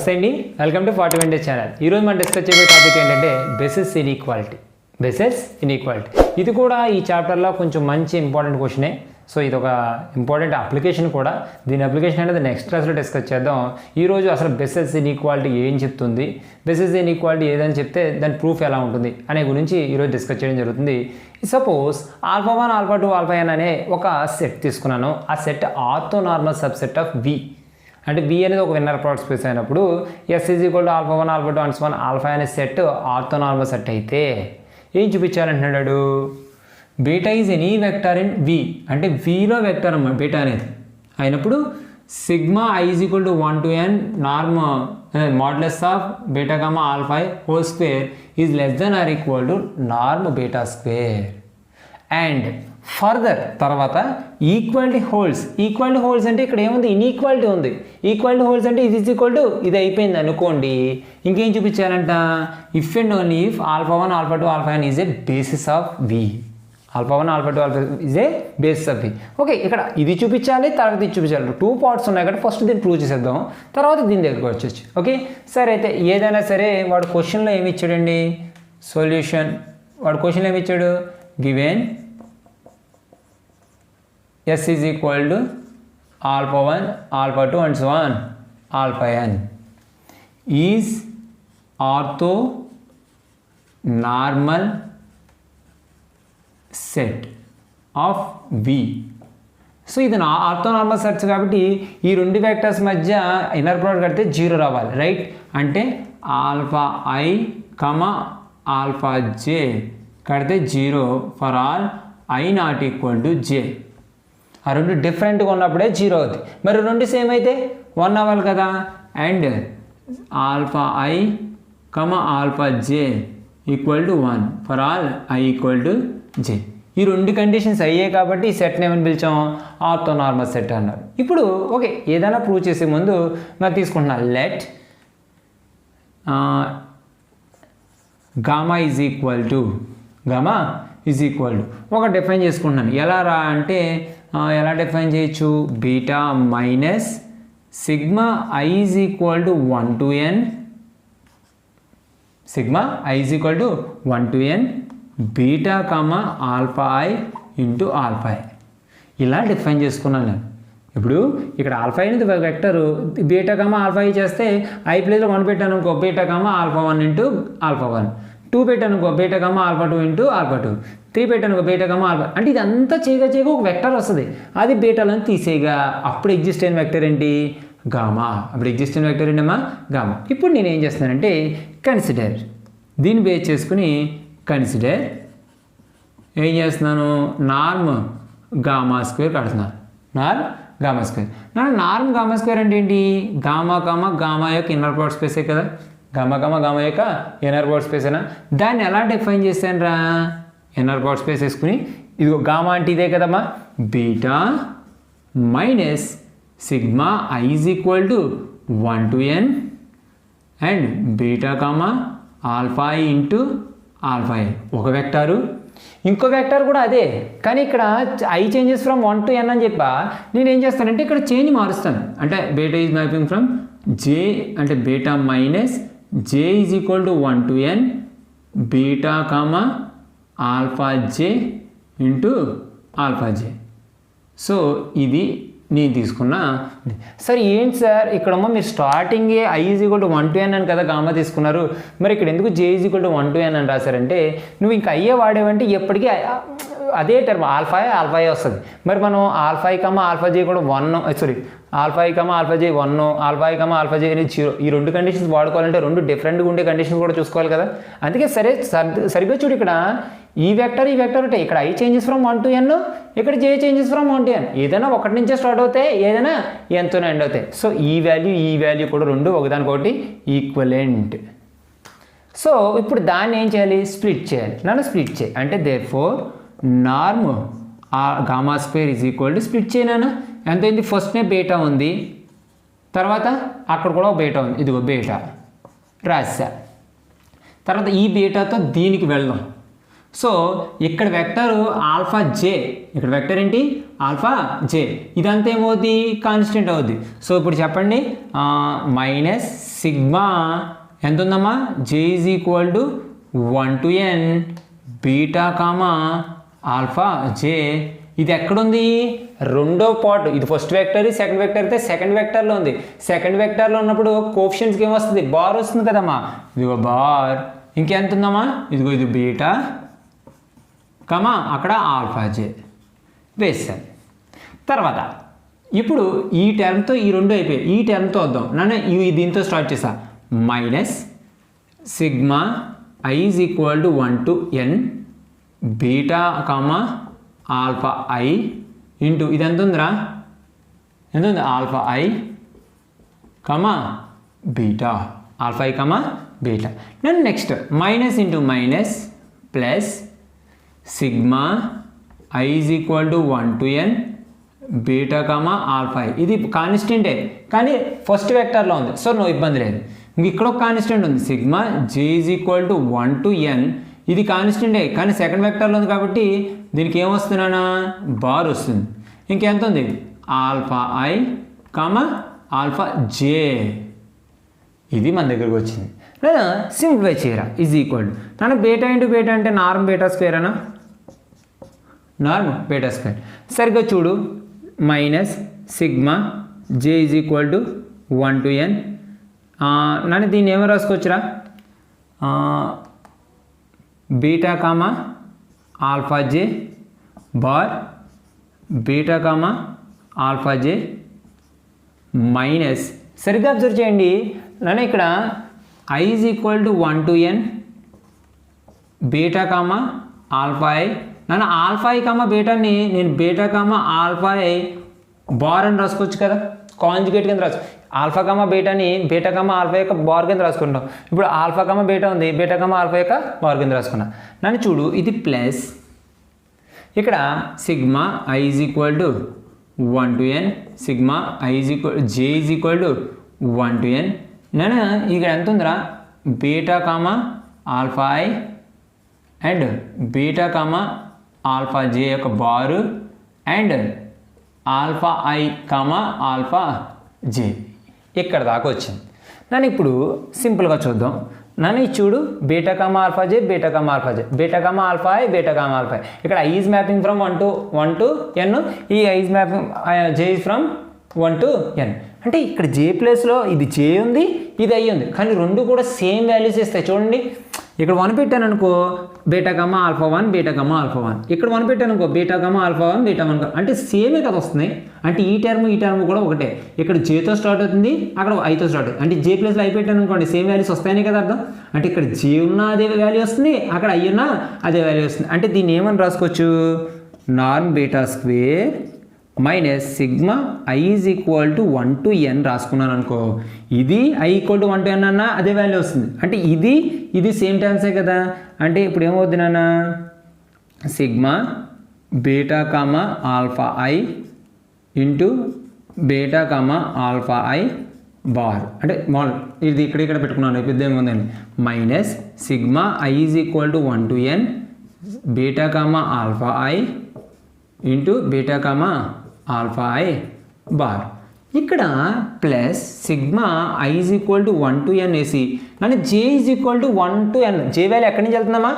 నమస్తే అండి, welcome to 41 Days channel. ఈరోజు మనం డిస్కస్ చేయబోయే టాపిక్ ఏంటంటే బేసిస్ ఇన్ఈక్వాలిటీ. ఇది కూడా ఈ చాప్టర్లో కొంచెం మంచి ఇంపార్టెంట్ క్వశ్చనే. సో ఇది ఒక ఇంపార్టెంట్ అప్లికేషన్ కూడా. దీని అప్లికేషన్ అనేది నెక్స్ట్ క్లాస్లో డిస్కస్ చేద్దాం. ఈరోజు అసలు బేసిస్ ఇన్ఈక్వాలిటీ ఏం చెప్తుంది, బేసిస్ ఇన్ఈక్వాలిటీ ఏదని చెప్తే దాని ప్రూఫ్ ఎలా ఉంటుంది అనే గురించి ఈరోజు డిస్కస్ చేయడం జరుగుతుంది. సపోజ్ α1, α2, αn అనే ఒక సెట్ తీసుకున్నాను. ఆ set orthonormal subset of V అంటే V అనేది ఒక ఇన్నర్ ప్రోడక్ట్ స్పేస్ అయినప్పుడు S = α1, α2 and so on alpha అనే సెట్ ఆర్థోనార్మల్ సెట్ అయితే ఏం చూపించాలంటున్నాడు? Beta is any vector in V అంటే Vలో వెక్టర్ అమ్మ బీటా అనేది అయినప్పుడు sigma I = 1 to n norm modulus of beta gamma alpha whole square is less than or equal to norm beta square. And further తర్వాత equality holds అంటే ఇక్కడ ఏముంది? Inequality ఉంది. ఈక్వాలిటీ హోల్డ్స్ అంటే ఇది ఇది అయిపోయింది అనుకోండి. ఇంకేం చూపించాలంట? If and only if α1, α2, αn is a basis of V. α1, α2, α is a basis of V. Okay, ఇక్కడ ఇది చూపించాలి, తర్వాత ఇది చూపించాలి. 2 పార్ట్స్ ఉన్నాయి కాబట్టి ఫస్ట్ దీన్ని ప్రూవ్ చేసేద్దాం, తర్వాత దీని దగ్గరకు వచ్చేచ్చు. ఓకే, సరే అయితే ఏదైనా సరే వాడు క్వశ్చన్లో ఏమి ఇచ్చాడండి? సొల్యూషన్. వాడు క్వశ్చన్లో ఏమి ఇచ్చాడు? Given S is equal to α1, α2 and so on αn is orthonormal set of V. So ఇది ఆర్థోనార్మల్ సెట్స్ కాబట్టి ఈ రెండు వెక్టర్స్ మధ్య ఇన్నర్ ప్రోడక్ట్ కడితే 0 రావాలి, రైట్? అంటే αi, αj కడితే 0 for all i not equal to j. ఆ రెండు డిఫరెంట్గా ఉన్నప్పుడే 0 అవుతుంది. మరి రెండు సేమ్ అయితే 1 అవ్వాలి కదా. And αi, αj equal to 1 for all i equal to j. ఈ రెండు కండిషన్స్ అయ్యాయి కాబట్టి ఈ సెట్ని ఏమని పిలిచాం? ఆర్థోనార్మల్ సెట్ అన్నారు. ఇప్పుడు ఓకే, ఏదైనా ప్రూవ్ చేసే ముందు మరి తీసుకుంటున్నా. Let gamma is equal to ఒక డిఫైన్ చేసుకుంటున్నాను. ఎలా రా అంటే ఎలా డిఫైన్ చేయొచ్చు? Beta minus sigma I is equal to 1 to n beta alpha I into alpha I. ఇలా డిఫైన్ చేసుకున్నాను నేను. ఇప్పుడు ఇక్కడ ఆల్ఫా అనేది వెక్టర్, బీటా ఆల్ఫా I చేస్తే I ప్లేస్లో 1 పెట్టాను అనుకో, బీటా α1 ఇంటూ α1, 2 పెట్టాను అనుకో, బీటా α2 ఇంటూ α2, 3 పెట్టాను అనుకో, బీటా ఆల్ఫా. అంటే ఇదంతా చేయగా ఒక వెక్టర్ వస్తుంది. అది బీటాలను తీసేయగా అప్పుడు ఎగ్జిస్ట్ అయిన వెక్టర్ ఏంటి? గామా. అప్పుడు ఎగ్జిస్ట్ అయిన వెక్టర్ ఏంటమ్మా? గామా. ఇప్పుడు నేను ఏం చేస్తున్నానంటే కన్సిడర్, దీన్ని బేస్ చేసుకుని కన్సిడర్ ఏం చేస్తున్నాను? నార్మ్ గామా స్క్వేర్ కడుతున్నాను. నార్మ్ గామా స్క్వేర్ అంటే ఏంటి? గామా యొక్క ఇన్నర్ ప్రోడక్ట్ స్పేసే కదా. గామా యొక్క ఇన్నర్ ప్రోడక్ట్ స్పేసేనా? దాన్ని ఎలా డిఫైన్ చేశాను రా? ఇన్నర్ ప్రోడక్ట్ స్పేస్ వేసుకుని ఇదిగో గామా అంటే ఇదే కదమ్మా, beta minus sigma I is equal to 1 to n and beta alpha I into alpha I ఒక వెక్టారు. ఇంకో వెక్టర్ కూడా అదే, కానీ ఇక్కడ I changes from 1 to n అని చెప్పా. నేను ఏం చేస్తానంటే ఇక్కడ చేంజ్ మారుస్తాను. అంటే beta is mapping from j అంటే beta minus j is equal to 1 to n beta alpha j into alpha j. So ఇది నేను తీసుకున్నా. సరే ఏంటి సార్ ఇక్కడమ్మా మీరు స్టార్టింగే I is equal to 1 to n అని కదా గామా తీసుకున్నారు, మరి ఇక్కడ ఎందుకు j is equal to 1 to n అని రాశారంటే నువ్వు ఇంకా అయ్యే వాడేవంటే ఎప్పటికీ అదే టర్మ్ ఆల్ఫా వస్తుంది. మరి మనం ఆల్ఫా j కూడా 1, sorry alpha j 1, alpha j అనేది 0. ఈ రెండు కండిషన్స్ వాడుకోవాలంటే రెండు డిఫరెంట్గా ఉండే కండిషన్స్ కూడా చూసుకోవాలి కదా. అందుకే సరిగ్గా చూడు, ఇక్కడ ఈ వెక్టర్ ఉంటాయి. ఇక్కడ I changes from 1 to n, ఇక్కడ j changes from 1 to n. ఏదైనా ఒకటి నుంచే స్టార్ట్ అవుతాయి, ఏదైనా ఎంతోనే ఎండ్ అవుతాయి. సో ఈ వాల్యూ కూడా రెండు ఒకదానికొకటి ఈక్వలెంట్. సో ఇప్పుడు దాన్ని ఏం చేయాలి? స్ప్లిట్ చేయాలి. స్ప్లిట్ చేయి అంటే therefore norm gamma square is equal to split చేయనా ఎంత అయింది? ఫస్ట్నే బీటా ఉంది, తర్వాత అక్కడ కూడా బీటా ఉంది, ఇదిగో బీటా రాసా. తర్వాత ఈ బీటాతో దీనికి వెళ్దాం. సో ఇక్కడ వెక్టర్ ఆల్ఫా జే, ఇక్కడ వెక్టర్ ఏంటి ఆల్ఫా జే, ఇదంతా ఏమవుద్ది కాన్స్టెంట్ అవుద్ది. సో ఇప్పుడు చెప్పండి మైనస్ సిగ్మా ఎంత ఉందమ్మా, j is equal to 1 to n beta comma alpha j. ఇది ఎక్కడుంది రెండో పార్ట్, ఇది ఫస్ట్ వెక్టర్ సెకండ్ వెక్టర్ అయితే సెకండ్ వెక్టర్లో ఉంది. సెకండ్ వెక్టర్లో ఉన్నప్పుడు కోఎఫిషియెంట్స్కి ఏమొస్తుంది బార్ వస్తుంది కదమ్మా, ఇదిగో బార్. ఇంకెంత ఉందమ్మా, ఇదిగో ఇది బీటా కమా అక్కడ ఆల్ఫా జే వేసాను. తర్వాత ఇప్పుడు ఈ టర్మ్తో ఈ రెండు అయిపోయాయి, ఈ టర్మ్తో వద్దాం. నన్ను దీంతో స్టార్ట్ చేసా, minus sigma i is equal to 1 to n beta comma alpha i into ఇది ఎంత ఉందిరా, ఎంత ఉంది alpha i comma beta, alpha i comma beta. నేను next minus into minus plus sigma i is equal to 1 to n beta comma alpha i. ఇది కాన్స్టెంటే కానీ first వెక్టర్లో ఉంది, సో నో ఇబ్బంది లేదు. ఇంక ఇక్కడ ఒక కాన్స్టెంట్ ఉంది sigma J is equal to 1 to n, ఇది కాన్స్టెంటే కానీ సెకండ్ వెక్టర్లో ఉంది కాబట్టి దీనికి ఏమొస్తున్నానా బార్ వస్తుంది. ఇంకెంత ఉంది alpha i comma alpha j, ఇది మన దగ్గరకు వచ్చింది. లేదా సింప్లిఫై చేయరా ఈజ్ ఈక్వల్ టు తన బీటా ఇంటూ బీటా అంటే నార్మ్ బీటా స్క్వేర్ అనా, నార్మ్ బీటా స్క్వేర్. సరిగ్గా చూడు, minus sigma J is equal to 1 to n. నన్ను దీన్ని ఏమో రాసుకోవచ్చురా, బీటా కామా ఆల్ఫా జే బార్ బీటా కామా ఆల్ఫా జే మైనస్, సరిగ్గా అబ్జర్వ్ చేయండి నన్ను ఇక్కడ i is equal to 1 to n beta comma alpha i. నన్ను ఆల్ఫా ఐ కామా బీటాని నేను beta comma alpha i bar అని రాసుకోవచ్చు కదా, కాంజుగేట్ కింద రాసుకో. ఆల్ఫా కామా బీటాని బీటా కామా ఆల్ఫా యొక్క బార్ కింద రాసుకుంటాం. ఇప్పుడు ఆల్ఫా కామా బీటా ఉంది, బీటా కామా ఆల్ఫా యొక్క బార్ కింద రాసుకున్నా. నన్ను చూడు ఇది ప్లస్ ఇక్కడ sigma i is equal to 1 to n sigma i is equal j is equal to 1 to n. నేను ఇక్కడ ఎంత ఉందిరా beta comma alpha i and beta comma alpha j యొక్క bar and alpha i comma alpha j ఇక్కడ దాకా వచ్చింది. నన్ను ఇప్పుడు సింపుల్గా చూద్దాం. నన్ను చూడు beta comma alpha j beta comma alpha j beta comma alpha i beta comma alpha i. ఇక్కడ i is mapping from 1 to n, ఈ i is mapping j is from 1 to n. అంటే ఇక్కడ జే ప్లేస్లో ఇది జే ఉంది, ఇది ఐ ఉంది, కానీ రెండు కూడా సేమ్ వాల్యూస్ ఇస్తాయి. చూడండి ఇక్కడ 1 పెట్టాను అనుకో beta comma alpha 1 beta comma alpha 1, ఇక్కడ 1 పెట్టాను అనుకో బీటా కామా ఆల్ఫా 1 బీటా 1, అంటే సేమే కదా వస్తున్నాయి. అంటే ఈ టర్మ్ కూడా ఒకటే, ఇక్కడ జేతో స్టార్ట్ అవుతుంది అక్కడ ఐతో స్టార్ట్ అవుతుంది. అంటే జే ప్లేస్లో ఐ పెట్టాను అనుకోండి సేమ్ వాల్యూస్ వస్తాయనే కదా అర్థం. అంటే ఇక్కడ జే ఉన్నా అదే వాల్యూ వస్తుంది, అక్కడ ఐ ఉన్నా అదే వాల్యూ వస్తుంది. అంటే దీన్ని ఏమని రాసుకోవచ్చు, norm beta square minus sigma i is equal to 1 to n రాసుకున్నాను అనుకో, ఇది I equal to 1 to n అన్నా అదే వాల్యూ వస్తుంది. అంటే ఇది సేమ్ టర్మ్సే కదా. అంటే ఇప్పుడు ఏమవుద్ది నాన్న, sigma beta comma alpha i into beta comma alpha i bar, అంటే ఇది ఇక్కడ పెట్టుకున్నాను పెద్ద ఏముందండి, minus sigma i is equal to 1 to n beta comma alpha i into beta comma alpha i bar. ఇక్కడ plus sigma i is equal to 1 to n వేసి కానీ j is equal to 1 to n. J value ఎక్కడి నుంచి వెళ్తుందమ్మా,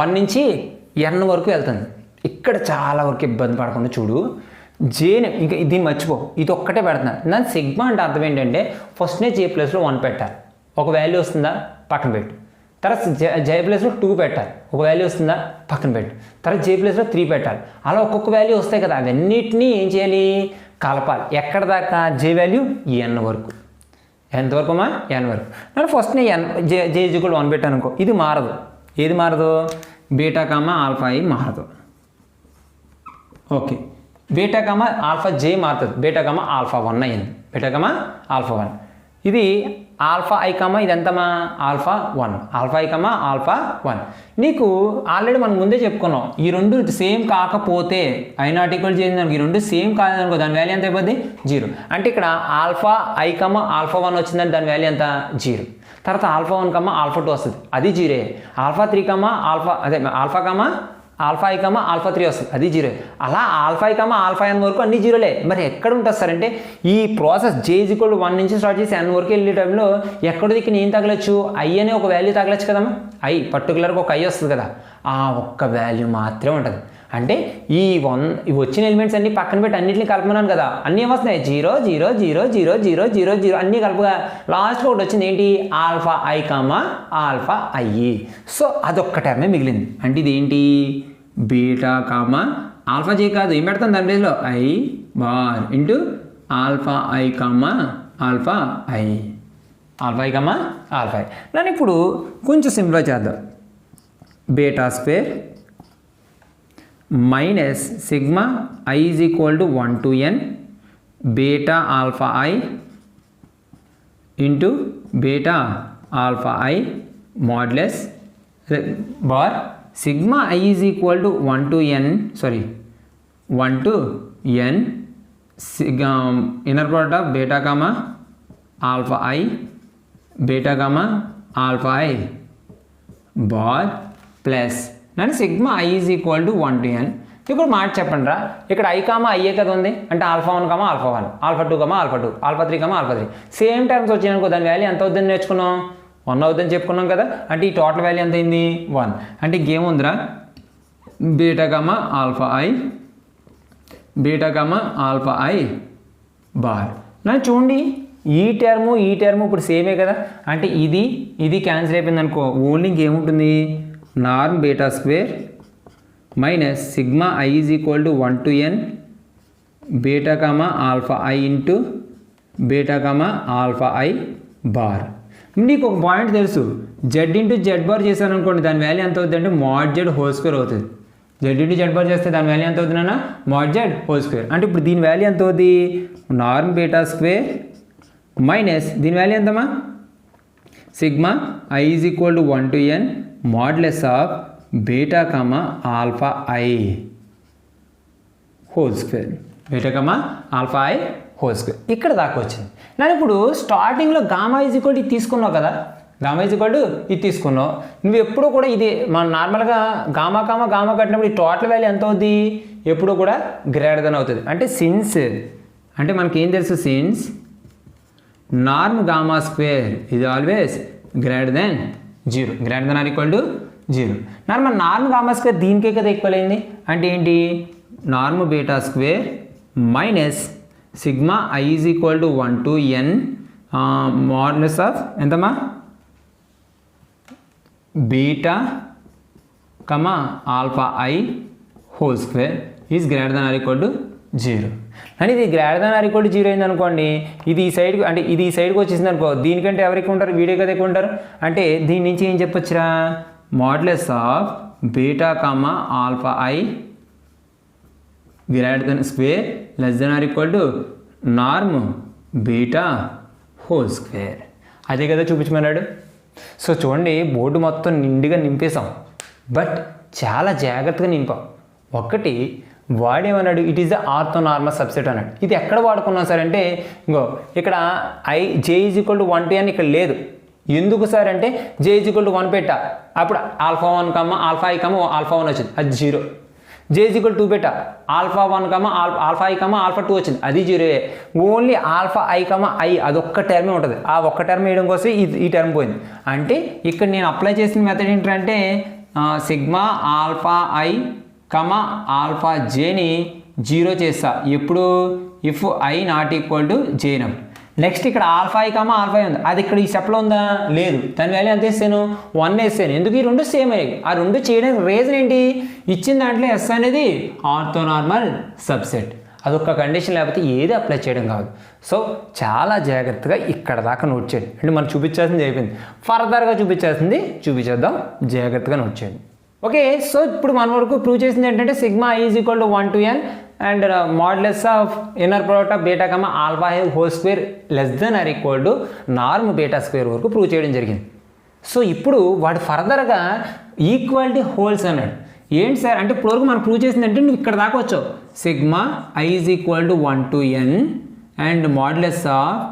1 నుంచి n వరకు వెళ్తుంది. ఇక్కడ చాలా వరకు ఇబ్బంది పడకుండా చూడు, జేని ఇంకా దీన్ని మర్చిపో, ఇది ఒక్కటే పెడుతున్నాను. నా సిగ్మా అంటే అర్థం ఏంటంటే ఫస్ట్నే జే ప్లేస్లో 1 పెట్టాలి, ఒక వాల్యూ వస్తుందా పక్కన పెట్టు. తర్వాత జే ప్లేస్లో 2 పెట్టాలి, ఒక వాల్యూ వస్తుందా పక్కన పెట్టు. తర్వాత జే ప్లేస్లో 3 పెట్టాలి. అలా ఒక్కొక్క వాల్యూ వస్తాయి కదా, అవన్నిటినీ ఏం చేయాలి కలపాలి. ఎక్కడ దాకా జే వాల్యూ n వరకు. ఎంతవరకు అమ్మా n వరకు. నేను ఫస్ట్నే జే ఈజ్ ఈక్వల్ 1 పెట్టాను అనుకో, ఇది మారదు. ఏది మారదు, బీటా కామా ఆల్ఫా ఐ మారదు. ఓకే, బీటా కామా ఆల్ఫా జే మారుతుంది, బీటా కామా ఆల్ఫా 1 అయ్యింది, బీటా కామా ఆల్ఫా 1. ఇది ఆల్ఫా ఐ కామా ఇది ఎంతమా alpha 1, alpha i comma alpha 1. నీకు ఆల్రెడీ మనం ముందే చెప్పుకున్నాం, ఈ రెండు సేమ్ కాకపోతే ఐ0 ఈక్వల్ చేసింది, ఈ రెండు సేమ్ కాదనుకో దాని వాల్యూ ఎంత అయిపోద్ది 0. అంటే ఇక్కడ ఆల్ఫా ఐ కామా ఆల్ఫా 1 వచ్చిందని దాని వాల్యూ ఎంత 0. తర్వాత ఆల్ఫా 1 కమా ఆల్ఫా 2 వస్తుంది, అది zero. Alpha 3 comma alpha alpha comma alpha i comma alpha 3 వస్తుంది, అది జీరో. అలా ఆల్ఫా ఐ కమా ఆల్ఫా ఎన్ వరకు అన్ని జీరోలే. మరి ఎక్కడ ఉంటుంది సార్ అంటే ఈ ప్రాసెస్ J = 1 నుంచి స్టార్ట్ చేసి n వరకు వెళ్ళే టైంలో ఎక్కడ దిక్కు నేను తగలచ్చు, ఐ అనే ఒక వాల్యూ తగలచ్చు కదమ్మా. ఐ పర్టికులర్గా ఒక ఐ వస్తుంది కదా, ఆ ఒక్క వాల్యూ మాత్రమే ఉంటుంది. అంటే ఇవి వచ్చిన ఎలిమెంట్స్ అన్ని పక్కన పెట్టి అన్నింటిని కలుపుకున్నాను కదా, అన్నీ ఏమొస్తున్నాయి 0 0 0 0 0 0 0 అన్నీ కలుపుగా లాస్ట్కి ఒకటి వచ్చింది ఏంటి, alpha i comma alpha I. So అదొక్క టర్మే మిగిలింది. అంటే ఇది ఏంటి, బీటా కామా ఆల్ఫా జే కాదు, ఏం పెడతాను దాని ప్లేస్లో i bar into alpha i comma alpha i, alpha i comma alpha i. నన్ను ఇప్పుడు కొంచెం సింప్లిఫై చేద్దాం. Beta square minus sigma i is equal to 1 to n beta alpha i into beta alpha i modulus bar sigma i is equal to 1 to n inner product of beta comma alpha i beta comma alpha i bar plus నన్ను sigma i is equal to 1 to n. ఇప్పుడు మాట చెప్పండి రా, ఇక్కడ I comma IA కదా ఉంది, అంటే alpha 1 comma alpha 1, alpha 2 comma alpha 2, alpha 3 comma alpha 3. Same terms వచ్చినాయనుకో దాని వాల్యూ ఎంత అవుతుందని నేర్చుకున్నాం, 1 అవుతుందని చెప్పుకున్నాం కదా. అంటే ఈ టోటల్ వాల్యూ ఎంత అయింది 1. అంటే ఇంకేముందిరా, beta comma alpha i beta comma alpha i bar. నన్ను చూడండి, ఈ టర్ము ఇప్పుడు సేమే కదా, అంటే ఇది క్యాన్సిల్ అయిపోయింది అనుకో, ఓన్లీ ఇంకేముంటుంది norm beta square minus sigma i is equal to 1 to n beta comma alpha i into beta comma alpha i bar. నీకు ఒక పాయింట్ తెలుసు, జెడ్ ఇంటూ జెడ్ బార్ చేశాను అనుకోండి, దాని వాల్యూ ఎంత అవుతుంది అంటే mod z హోల్ స్క్వేర్ అవుతుంది. జెడ్ ఇంటూ జెడ్ బార్ చేస్తే దాని వాల్యూ ఎంత అవుతుందన్నా mod z హోల్ స్క్వేర్. అంటే ఇప్పుడు దీని వాల్యూ ఎంత అవుతుంది, నార్మ్ బీటా స్క్వేర్ మైనస్ దీని వాల్యూ ఎంతమ్మా, sigma i is equal to 1 to n modulus of beta comma alpha i whole square, beta comma alpha i whole square. ఇక్కడ దాకా వచ్చింది. నేను ఇప్పుడు స్టార్టింగ్లో గామా ఈజ్ ఈక్వల్ టు ఇది తీసుకున్నావు కదా, గామా ఈజ్ ఈక్వల్ టు ఇది తీసుకున్నావు. నువ్వు ఎప్పుడూ కూడా ఇది మన నార్మల్గా గామా కట్టినప్పుడు ఈ టోటల్ వాల్యూ ఎంత అవుతుంది, ఎప్పుడూ కూడా గ్రేటర్ దెన్ అవుతుంది. అంటే సిన్స్ అంటే మనకేం తెలుసు, సిన్స్ నార్మ్ గామా స్క్వేర్ ఇది always greater than 0, greater than or equal to 0. Norm gamma square దీనికే కదా ఈక్వల్ అయింది. అంటే ఏంటి, norm beta square minus sigma i is equal to 1 to n modulus of ఎంతమ్మా beta comma alpha i whole square is greater than or equal to 0. అని ఇది greater than or equal to 0 అయింది అనుకోండి, ఇది ఈ సైడ్కి అంటే ఇది ఈ సైడ్కి వచ్చేసింది అనుకో, దీనికంటే ఎవరు ఎక్కువ ఉంటారు, వీడియో కదా ఎక్కువ ఉంటారు. అంటే దీని నుంచి ఏం చెప్పొచ్చురా, modulus of beta comma alpha i greater than square less than or equal to norm beta whole square. అదే కదా చూపించమన్నాడు. సో చూడండి, బోర్డు మొత్తం నిండుగా నింపేశాం, బట్ చాలా జాగ్రత్తగా నింపాం. ఒకటి వాడేమన్నాడు, it is the orthonormal subset అన్నాడు. ఇది ఎక్కడ వాడుకున్నాం సార్ అంటే, ఇంకో ఇక్కడ J is equal to 1 to n ఇక్కడ లేదు. ఎందుకు సార్ అంటే J ఈజ్ ఈక్వల్ టు 1 పెట్టా, అప్పుడు alpha 1 comma alpha i comma alpha 1 వచ్చింది, అది 0. J ఈజ్ ఈక్వల్ 2 పెట్టా, alpha 1 comma alpha i comma alpha 2 వచ్చింది, అది 0. Only alpha i comma I అదొక్క టర్మే ఉంటుంది. ఆ ఒక్క టర్మ్ వేయడం కోసం ఈ టర్మ్ పోయింది. అంటే ఇక్కడ నేను అప్లై చేసిన మెథడ్ ఏంటంటే sigma alpha i comma alpha జేని 0 చేస్తా ఎప్పుడు, if i not equal to జేనమ్. నెక్స్ట్ ఇక్కడ ఆల్ఫా ఐ కామా ఆల్ఫా ఉంది, అది ఇక్కడ ఈ స్టెప్లో ఉందా, లేదు. దాని వాల్యూ ఎంత వేస్తాను, 1 వేస్తాను. ఎందుకు, ఈ రెండు సేమ్ అయ్యాయి. ఆ రెండు చేయడానికి రీజన్ ఏంటి, ఇచ్చిన దాంట్లో ఎస్ అనేది ఆర్థోనార్మల్ సబ్సెట్. అదొక కండిషన్, లేకపోతే ఏది అప్లై చేయడం కాదు. సో చాలా జాగ్రత్తగా ఇక్కడ దాకా నోట్ చేయండి. అంటే మనం చూపించాల్సింది అయిపోయింది, ఫర్దర్గా చూపించేద్దాం, జాగ్రత్తగా నోట్ చేయండి. ఓకే. సో ఇప్పుడు మన వరకు ప్రూవ్ చేసింది ఏంటంటే sigma i is equal to 1 to n and modulus of inner product of beta comma alpha i whole square less than or equal to norm beta square వరకు ప్రూవ్ చేయడం జరిగింది. సో ఇప్పుడు వాడు ఫర్దర్గా ఈక్వాలిటీ హోల్స్ అన్నాడు. ఏంటి సార్ అంటే ఇప్పటివరకు మనం ప్రూవ్ చేసింది అంటే నువ్వు ఇక్కడ దాకా వచ్చావు, sigma i is equal to 1 to n and modulus of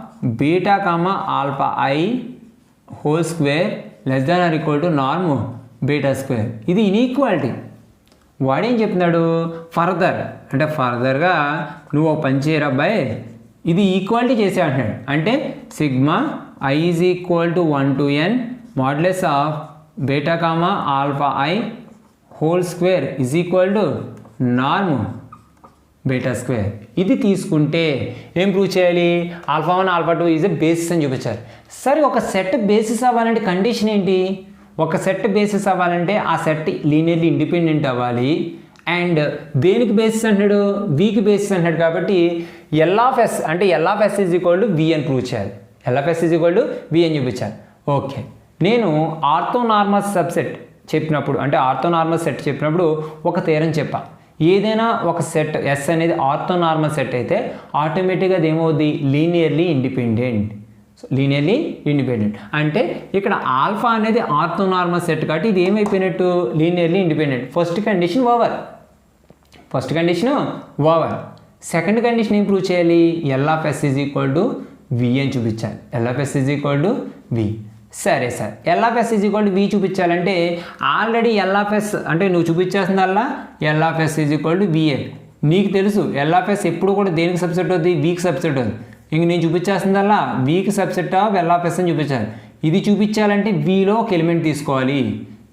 beta comma alpha i whole square less than or equal to norm beta square. ఇది ఇన్ఈక్వాలిటీ. వాడేం చెప్తున్నాడు ఫర్దర్ అంటే ఫర్దర్గా నువ్వు ఒక పని చేయరా అబ్బాయి, ఇది ఈక్వాలిటీ చేసే అంటున్నాడు. అంటే sigma i is equal to 1 to n modulus of beta comma alpha i whole square is equal to norm beta square. ఇది తీసుకుంటే ఏం ప్రూవ్ చేయాలి, alpha 1 alpha 2 is a basis అని చూపించాలి. సరే ఒక సెట్ బేసిస్ అవ్వాలంటే కండిషన్ ఏంటి, ఒక సెట్ బేసిస్ అవ్వాలంటే ఆ సెట్ లీనియర్లీ ఇండిపెండెంట్ అవ్వాలి. అండ్ దేనికి బేసిస్ అంటున్నాడు, వీకి బేసిస్ అంటున్నాడు. కాబట్టి ఎల్ఆఫ్ఎస్ అంటే L of S is equal to V అని ప్రూవ్ చేయాలి. L of S is equal to V అని చూపించాలి. ఓకే, నేను ఆర్థోనార్మస్ సబ్సెట్ చెప్పినప్పుడు అంటే ఆర్థోనార్మస్ సెట్ చెప్పినప్పుడు ఒక థియరం చెప్పా. ఏదైనా ఒక సెట్ ఎస్ అనేది ఆర్థోనార్మల్ సెట్ అయితే ఆటోమేటిక్గా అది ఏమవుద్ది, లీనియర్లీ ఇండిపెండెంట్. లీనియర్లీ ఇండిపెండెంట్ అంటే ఇక్కడ ఆల్ఫా అనేది ఆర్థోనార్మల్ సెట్ కాబట్టి ఇది ఏమైపోయినట్టు, linearly independent. First condition over. Second condition ఏం ప్రూవ్ చేయాలి, L of S is equal to V అని చూపించాలి. L of S is equal to V. సరే sir, L of S is equal to V చూపించాలంటే ఆల్రెడీ ఎల్ఆఫ్ఎస్ అంటే నువ్వు చూపించాల్సిందల్లా ఎల్ఆఫ్ఎస్ ఈజ్ ఈక్వల్ టు విఏ. నీకు తెలుసు ఎల్ఆఫ్ఎస్ ఎప్పుడు కూడా దేనికి సబ్సెట్ అవుతుంది, వీకి సబ్సెట్ అవుతుంది. ఇంక నేను చూపించాల్సిందల్లా వీకి సబ్సెట్ ఆఫ్ ఎల్ఆఫ్ఎస్ అని చూపించాలి. ఇది చూపించాలంటే వీలో ఒక ఎలిమెంట్ తీసుకోవాలి.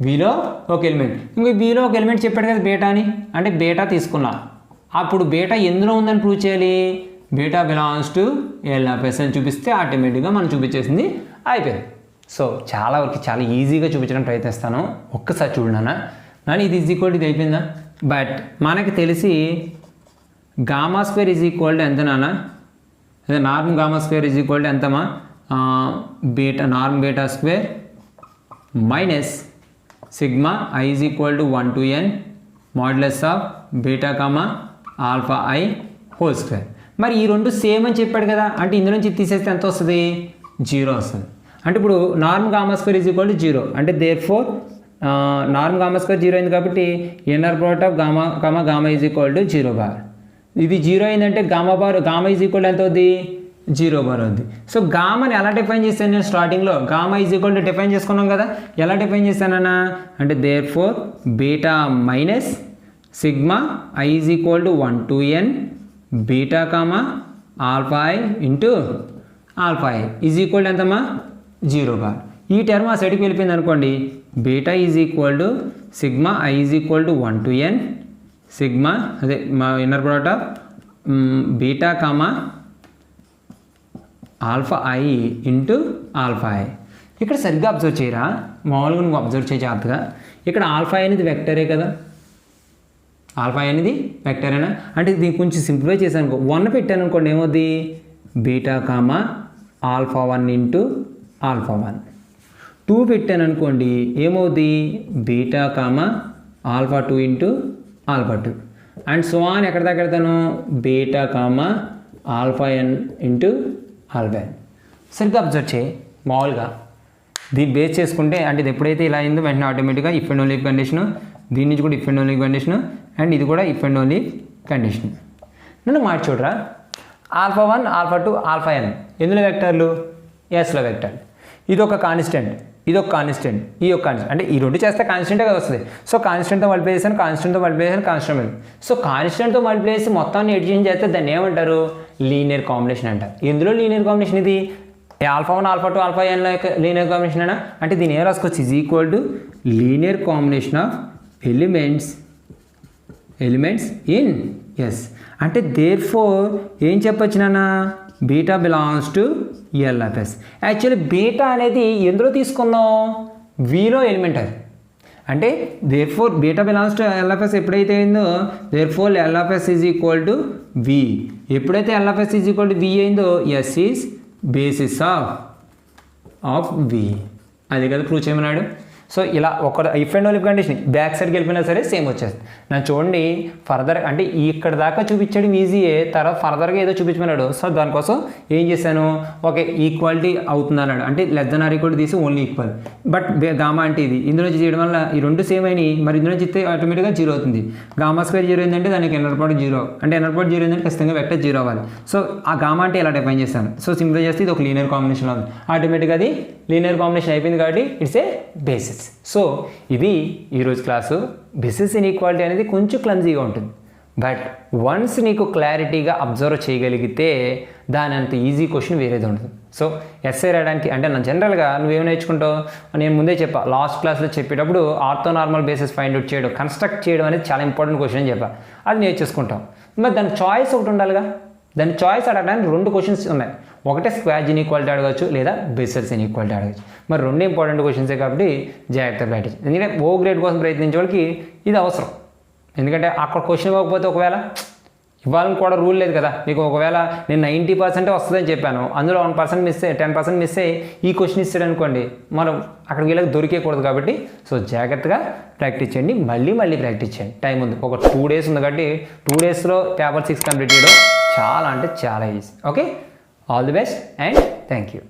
వీలో ఒక ఎలిమెంట్, ఇంక వీలో ఒక ఎలిమెంట్ చెప్పాడు కదా బీటా అని, అంటే బీటా తీసుకున్నా. అప్పుడు బీటా ఎందులో ఉందని ప్రూవ్ చేయాలి, బీటా బిలాంగ్స్ టు ఎల్ఆఫ్ఎస్ అని చూపిస్తే ఆటోమేటిక్గా మనం చూపించేసింది అయిపోయింది. సో చాలా వరకు చాలా ఈజీగా చూపించడానికి ప్రయత్నిస్తాను. ఒక్కసారి చూడనా నాన్న, ఇది ఈజ్ ఈక్వల్ ఇది అయిపోయిందా. బట్ మనకి తెలిసి gamma square is equal to ఎంత నాన్న, అదే norm gamma square is equal to ఎంతమా, beta norm beta square minus sigma i is equal to 1 to n modulus of beta comma alpha i whole square. మరి ఈ రెండు same అని చెప్పాడు కదా, అంటే ఇందులో నుంచి తీసేస్తే ఎంత వస్తుంది, 0 వస్తుంది. అంటే ఇప్పుడు norm gamma square is equal to 0 అంటే therefore norm gamma square 0 అయింది కాబట్టి inner product of gamma is equal to 0 bar. ఇది 0 అయిందంటే గామా ఈజ్ ఈక్వల్ ఎంత అవుద్ది, 0 బార్ అవుద్ది. సో గామాని ఎలా డిఫైన్ చేశాను నేను స్టార్టింగ్లో, gamma is equal to define చేసుకున్నాం కదా, ఎలా డిఫైన్ చేశానన్నా అంటే therefore beta minus sigma i is equal to 1 to n beta comma alpha i into alpha i is equal to ఎంతమ్మా, 0 బార్. ఈ టర్మ్ ఆ సెట్కి వెళ్ళిపోయింది అనుకోండి, beta is equal to sigma i is equal to 1 to n sigma అదే మా inner product of beta comma alpha i into alpha i. ఇక్కడ సరిగ్గా అబ్జర్వ్ చేయరా, మామూలుగా నువ్వు అబ్జర్వ్ చేయ జాగ్రత్తగా. ఇక్కడ ఆల్ఫా ఐ అనేది వెక్టరే కదా, ఆల్ఫా ఐ అనేది వెక్టరేనా, అంటే దీన్ని కొంచెం సింప్లిఫై చేశాను అనుకో, 1 పెట్టాను అనుకోండి ఏమవుద్ది, beta comma alpha 1 into alpha 1. 2 పెట్టాను అనుకోండి ఏమవుద్ది, beta comma alpha 2 into alpha 2 and so on. ఎక్కడ దాకా పెడతాను, beta comma alpha n into alpha n. సరిగ్గా అబ్జర్వ్ చేయి, మామూలుగా దీన్ని బేస్ చేసుకుంటే అంటే ఇది ఎప్పుడైతే ఇలా అయిందో వెంటనే ఆటోమేటిక్గా ఇఫ్ అండ్ ఓన్లీ కండిషను, దీని నుంచి కూడా if and only condition, and ఇది కూడా ఇఫ్ అండ్ ఓన్లీ కండిషన్. నన్ను మార్చి చూడరా, ఆల్ఫా 1 ఆల్ఫా 2 ఆల్ఫా n ఎందులో వెక్టర్లు, ఎస్లో వెక్టర్. ఇది ఒక కాన్స్టెంట్, ఇది ఒక కాన్స్టెంట్, ఈ ఒక కాన్స్టెంట్, అంటే ఈ రెండు చేస్తే కాన్స్టెంటే కదా వస్తుంది. సో కాన్స్టెంట్తో మల్టిప్లై చేశాను, కాన్స్టెంట్తో మల్టిప్లై చేశాను, కాన్స్టెంట్. సో కాన్స్టెంట్తో మల్టిప్లై చేసి మొత్తాన్ని ఎడిషన్ చేస్తే దాన్ని ఏమంటారు, లీనియర్ కాంబినేషన్ అంటారు. ఎందులో లీనియర్ కాంబినేషన్ ఇది, ఆల్ఫా 1 ఆల్ఫా 2 ఆల్ఫా n యొక్క లీనియర్ కాంబినేషన్ అయినా, అంటే దీని ఏం రాసుకోవచ్చు, is equal to linear combination of elements in S. అంటే దేర్ ఫోర్ ఏం చెప్పొచ్చు నాన్న, beta belongs to L of S. Actually beta అనేది ఎందులో తీసుకున్నాం, వీలో ఎలిమెంట్ అది. అంటే therefore beta belongs to L of S ఎప్పుడైతే అయిందో therefore L of S is equal to V. ఎప్పుడైతే ఎల్ఎఫ్ఎస్ ఈజ్ ఈక్వల్ టు వి అయిందో ఎస్ ఈజ్ బేసిస్ ఆఫ్ వి. అది కదా ప్రూవ్ చేయమన్నాడు. సో ఇలా ఒక if and only condition back సైడ్కి వెళ్ళిపోయినా సరే సేమ్ వచ్చేస్తుంది. నన్ను చూడండి ఫర్దర్ అంటే ఇక్కడ దాకా చూపించడం ఈజీయే, తర్వాత ఫర్దర్గా ఏదో చూపించమన్నాడు. సో దానికోసం ఏం చేశాను, ఓకే ఈక్వాలిటీ అవుతుంది అన్నాడు అంటే లెస్ దెన్ ఆర్ ఈక్వల్ తీసి ఓన్లీ ఈక్వల్. బట్ గామా అంటే ఇది ఇందులో చేయడం వల్ల ఈ రెండు సేమ్ అయినాయి, మరి ఇందులో ఇస్తే ఆటోమేటిక్గా జీరో అవుతుంది. గామా స్క్వేర్ జీరో ఏంటంటే దానికి ఇన్నర్ పార్ట్ జీరో, అంటే ఇన్నర్ పార్ట్ జీరో ఏంటంటే ఖచ్చితంగా వెక్టర్ జీరో అవ్వాలి. సో ఆ గామా అంటే ఇలా డిఫైన్ చేస్తాను. సో సింపుల్ చేస్తే ఇది ఒక లీనియర్ కాంబినేషన్ ఉంది, ఆటోమేటిక్గా అది లీనియర్ కాంబినేషన్ అయిపోయింది కాబట్టి ఇట్స్ ఏ బేసిస్. సో ఇది ఈరోజు క్లాసు. బేసిస్ ఇన్ఈక్వాలిటీ అనేది కొంచెం క్లమ్జీగా ఉంటుంది, బట్ వన్స్ నీకు క్లారిటీగా అబ్జర్వ్ చేయగలిగితే దాని అంత ఈజీ క్వశ్చన్ వేరేది ఉంటుంది. సో ఎస్ఐ రాయడానికి అంటే నా జనరల్గా నువ్వేం నేర్చుకుంటావు, నేను ముందే చెప్పా లాస్ట్ క్లాస్లో చెప్పేటప్పుడు ఆర్థోనార్మల్ బేసిస్ ఫైండ్ అవుట్ చేయడం, కన్స్ట్రక్ట్ చేయడం అనేది చాలా ఇంపార్టెంట్ క్వశ్చన్ అని చెప్పా. అది నేర్చేసుకుంటాం. మరి దాని చాయిస్ ఒకటి ఉండాలిగా, దాని చాయిస్ అడగడానికి రెండు క్వశ్చన్స్ ఉన్నాయి. ఒకటే స్క్వేర్ ఇన్ఈక్వాలిటీ అడగచ్చు, లేదా బేసిస్ ఇన్ఈక్వాలిటీ అడగచ్చు. మరి రెండు ఇంపార్టెంట్ క్వశ్చన్సే కాబట్టి జాగ్రత్తగా ప్రాక్టీస్. ఎందుకంటే ఓ గ్రేడ్ కోసం ప్రయత్నించే వాళ్ళకి ఇది అవసరం. ఎందుకంటే అక్కడ క్వశ్చన్ ఇవ్వకపోతే ఒకవేళ ఇవ్వాలని కూడా రూల్ లేదు కదా. మీకు ఒకవేళ నేను 90% వస్తుందని చెప్పాను, అందులో 1% మిస్ అయ్యి 10% మిస్ అయ్యి ఈ క్వశ్చన్ ఇస్తాడు అనుకోండి, మనం అక్కడికి వెళ్ళక దొరికేయకూడదు. కాబట్టి సో జాగ్రత్తగా ప్రాక్టీస్ చేయండి, మళ్ళీ ప్రాక్టీస్ చేయండి. టైం ఉంది, ఒక 2 days ఉంది కాబట్టి 2 daysలో పేపర్ 6 కంప్లీట్ చేయడం చాలా అంటే చాలా easy. Okay, all the best and thank you.